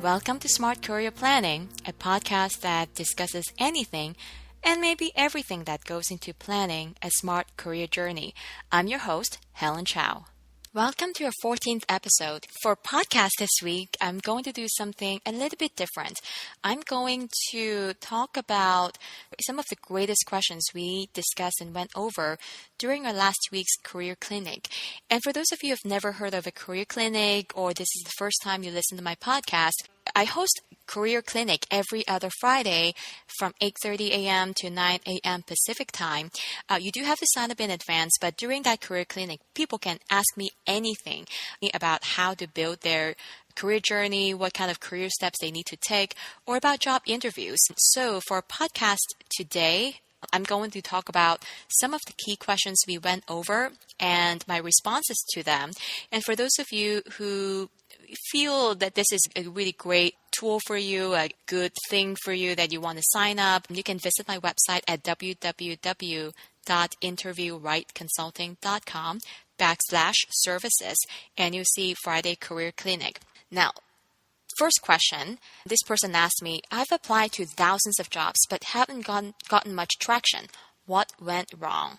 Welcome to Smart Career Planning, a podcast that discusses anything and maybe everything that goes into planning a smart career journey. I'm your host, Helen Chow. Welcome to our 14th episode. For podcast this week, I'm going to do something a little bit different. I'm going to talk about some of the greatest questions we discussed and went over during our last week's career clinic. And for those of you who have never heard of a career clinic, or this is the first time you listen to my podcast, I host Career Clinic every other Friday from 8:30 a.m. to 9 a.m. Pacific time. You do have to sign up in advance, but during that Career Clinic, people can ask me anything about how to build their career journey, what kind of career steps they need to take, or about job interviews. So for podcast today, I'm going to talk about some of the key questions we went over and my responses to them. And for those of you who feel that this is a really great tool for you, a good thing for you that you want to sign up, you can visit my website at www.interviewrightconsulting.com/services, and you'll see Friday Career Clinic. Now, first question, this person asked me, I've applied to thousands of jobs but haven't gotten much traction. What went wrong?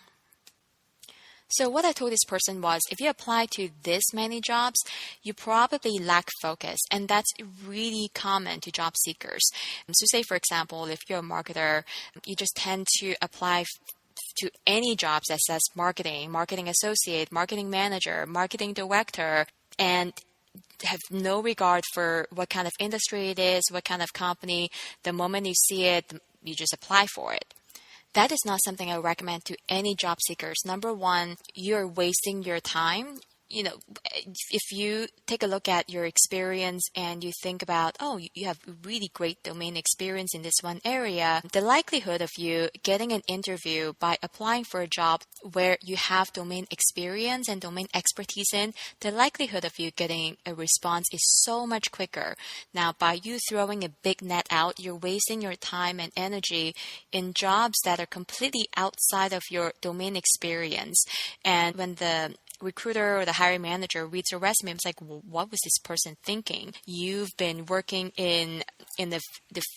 So what I told this person was, if you apply to this many jobs, you probably lack focus, and that's really common to job seekers. So say, for example, if you're a marketer, you just tend to apply to any jobs that says marketing, marketing associate, marketing manager, marketing director, and have no regard for what kind of industry it is, what kind of company. The moment you see it, you just apply for it. That is not something I recommend to any job seekers. Number one, you're wasting your time. If you take a look at your experience and you think about, you have really great domain experience in this one area, the likelihood of you getting an interview by applying for a job where you have domain experience and domain expertise in, the likelihood of you getting a response is so much quicker. Now, by you throwing a big net out, you're wasting your time and energy in jobs that are completely outside of your domain experience. And when the recruiter or the hiring manager reads your resume, it's like, well, what was this person thinking? You've been working in the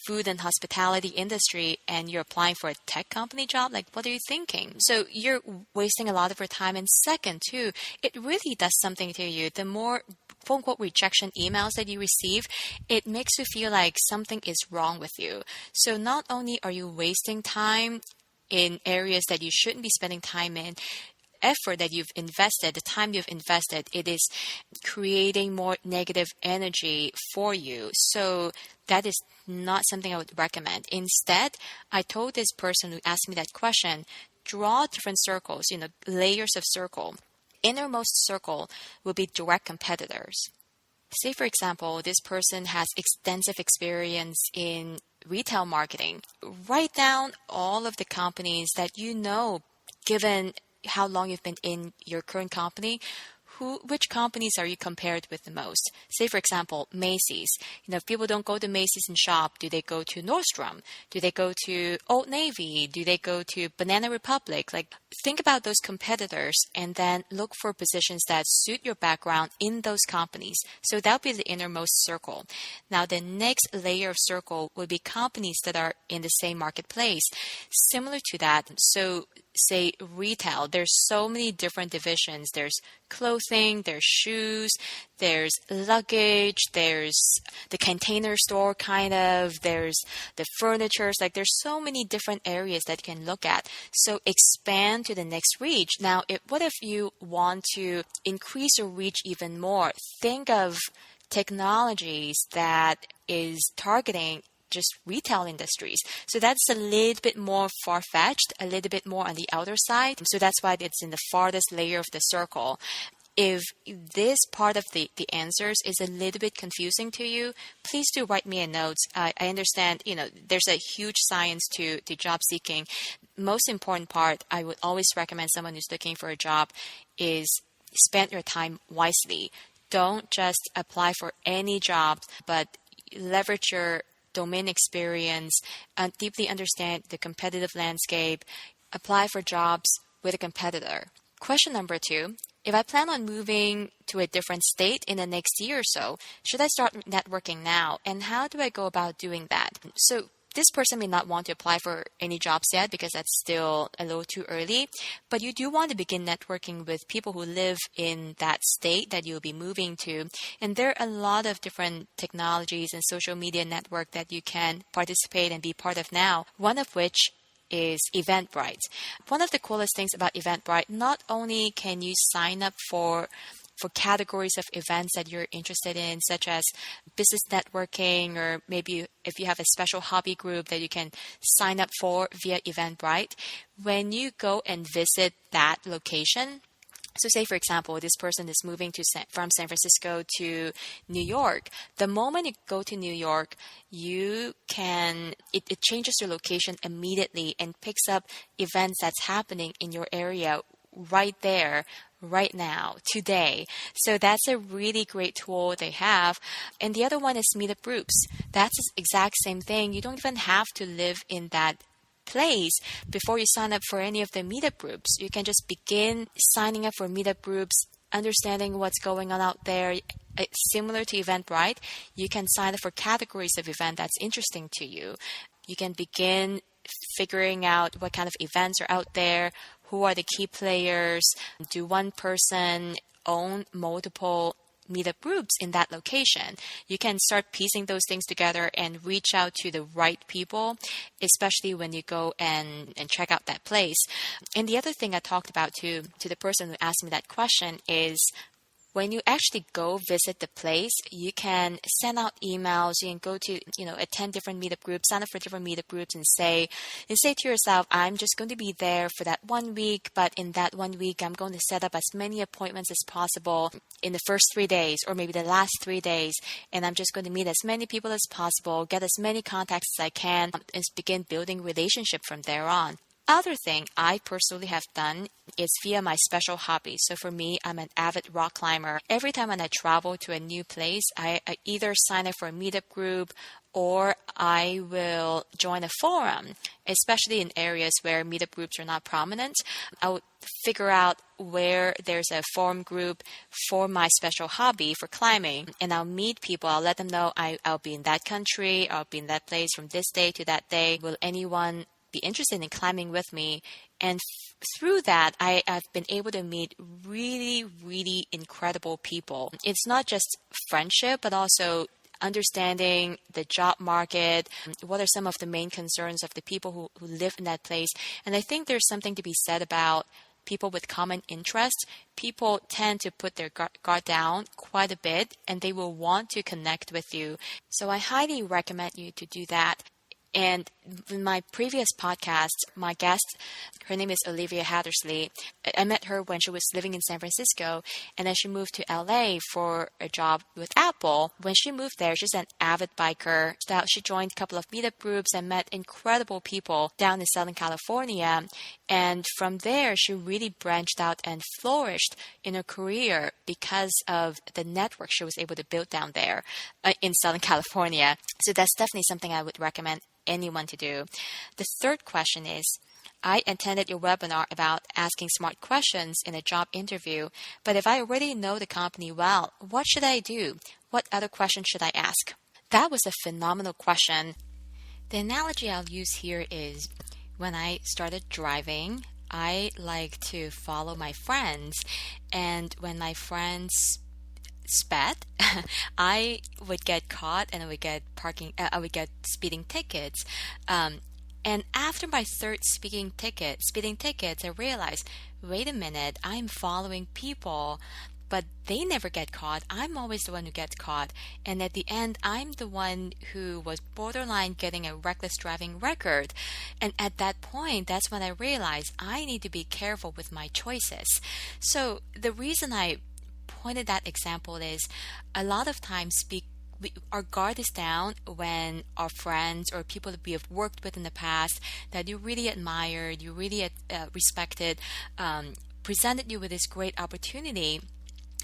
food and hospitality industry and you're applying for a tech company job? Like, what are you thinking? So you're wasting a lot of your time. And second, too, it really does something to you. The more quote-unquote rejection emails that you receive, it makes you feel like something is wrong with you. So not only are you wasting time in areas that you shouldn't be spending time in, effort that you've invested, the time you've invested, it is creating more negative energy for you. So that is not something I would recommend. Instead, I told this person who asked me that question, draw different circles, layers of circle. Innermost circle will be direct competitors. Say, for example, this person has extensive experience in retail marketing. Write down all of the companies that given how long you've been in your current company, which companies are you compared with the most? Say, for example, Macy's. If people don't go to Macy's and shop, do they go to Nordstrom? Do they go to Old Navy? Do they go to Banana Republic? Think about those competitors and then look for positions that suit your background in those companies. So that'll be the innermost circle. Now, the next layer of circle will be companies that are in the same marketplace. Similar to that, so say retail, there's so many different divisions. There's clothing, there's shoes, there's luggage, there's the container store there's the furniture. There's so many different areas that you can look at. So expand to the next reach. Now, what if you want to increase your reach even more? Think of technologies that is targeting just retail industries. So that's a little bit more far-fetched, a little bit more on the outer side. So that's why it's in the farthest layer of the circle. If this part of the answers is a little bit confusing to you, please do write me a note. I understand, there's a huge science to job seeking. Most important part, I would always recommend someone who's looking for a job is spend your time wisely. Don't just apply for any job, but leverage your domain experience and deeply understand the competitive landscape. Apply for jobs with a competitor. Question number 2, If I plan on moving to a different state in the next year or so, should I start networking now? And how do I go about doing that? So this person may not want to apply for any jobs yet because that's still a little too early, but you do want to begin networking with people who live in that state that you'll be moving to. And there are a lot of different technologies and social media network that you can participate and be part of now, one of which is Eventbrite. One of the coolest things about Eventbrite, not only can you sign up for categories of events that you're interested in, such as business networking, or maybe if you have a special hobby group that you can sign up for via Eventbrite. When you go and visit that location, so say, for example, this person is moving from San Francisco to New York. The moment you go to New York, it changes your location immediately and picks up events that's happening in your area right there, right now, today. So that's a really great tool they have. And the other one is meetup groups. That's the exact same thing. You don't even have to live in that place before you sign up for any of the meetup groups. You can just begin signing up for meetup groups, understanding what's going on out there. Similar to Eventbrite, you can sign up for categories of event that's interesting to you. You can begin figuring out what kind of events are out there, who are the key players, do one person own multiple meetup groups in that location. You can start piecing those things together and reach out to the right people, especially when you go and check out that place. And the other thing I talked about to the person who asked me that question is, when you actually go visit the place, you can send out emails. You can go to, attend different meetup groups, sign up for different meetup groups, and say to yourself, I'm just going to be there for that 1 week, but in that 1 week, I'm going to set up as many appointments as possible in the first 3 days, or maybe the last 3 days, and I'm just going to meet as many people as possible, get as many contacts as I can, and begin building relationship from there on. Other thing I personally have done is via my special hobby. So for me, I'm an avid rock climber. Every time when I travel to a new place, I either sign up for a meetup group or I will join a forum, especially in areas where meetup groups are not prominent. I would figure out where there's a forum group for my special hobby for climbing, and I'll meet people. I'll let them know I'll be in that country, I'll be in that place from this day to that day. Will anyone be interested in climbing with me? And through that, I've been able to meet really, really incredible people. It's not just friendship, but also understanding the job market, what are some of the main concerns of the people who live in that place. And I think there's something to be said about people with common interests. People tend to put their guard down quite a bit, and they will want to connect with you. So I highly recommend you to do that. And in my previous podcast, my guest, her name is Olivia Hattersley. I met her when she was living in San Francisco, and then she moved to LA for a job with Apple. When she moved there, she's an avid biker. She joined a couple of meetup groups and met incredible people down in Southern California. And from there, she really branched out and flourished in her career because of the network she was able to build down there in Southern California. So that's definitely something I would recommend anyone to do. The third question is, I attended your webinar about asking smart questions in a job interview, but if I already know the company well, what should I do? What other questions should I ask? That was a phenomenal question. The analogy I'll use here is, when I started driving, I like to follow my friends, and when my friends sped, I would get caught and I would get speeding tickets. And after my third speeding tickets, I realized, wait a minute, I'm following people, but they never get caught. I'm always the one who gets caught. And at the end, I'm the one who was borderline getting a reckless driving record. And at that point, that's when I realized I need to be careful with my choices. So the reason I pointed that example is, a lot of times our guard is down when our friends or people that we have worked with in the past that you really admired, you really respected, presented you with this great opportunity,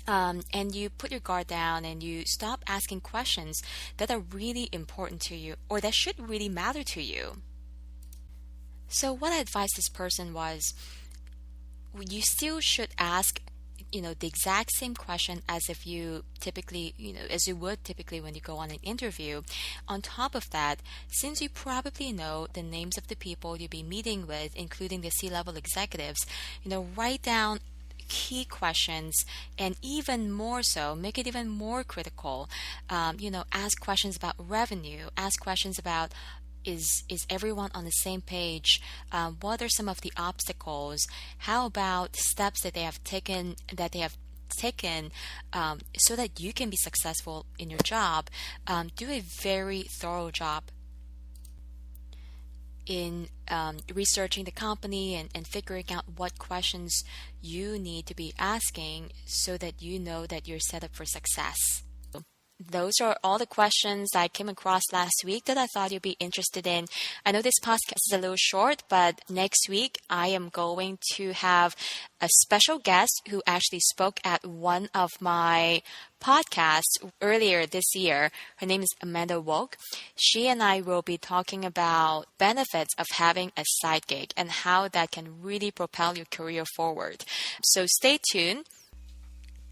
and you put your guard down and you stop asking questions that are really important to you or that should really matter to you. So what I advised this person was, you still should ask the exact same question as if you typically, as you would typically when you go on an interview. On top of that, since you probably know the names of the people you'll be meeting with, including the C-level executives, write down key questions, and even more so, make it even more critical. Ask questions about revenue, ask questions about is everyone on the same page? What are some of the obstacles? How about steps that they have taken so that you can be successful in your job? Do a very thorough job in researching the company and figuring out what questions you need to be asking so that you know that you're set up for success. Those are all the questions I came across last week that I thought you'd be interested in. I know this podcast is a little short, but next week I am going to have a special guest who actually spoke at one of my podcasts earlier this year. Her name is Amanda Woke. She and I will be talking about benefits of having a side gig and how that can really propel your career forward. So stay tuned.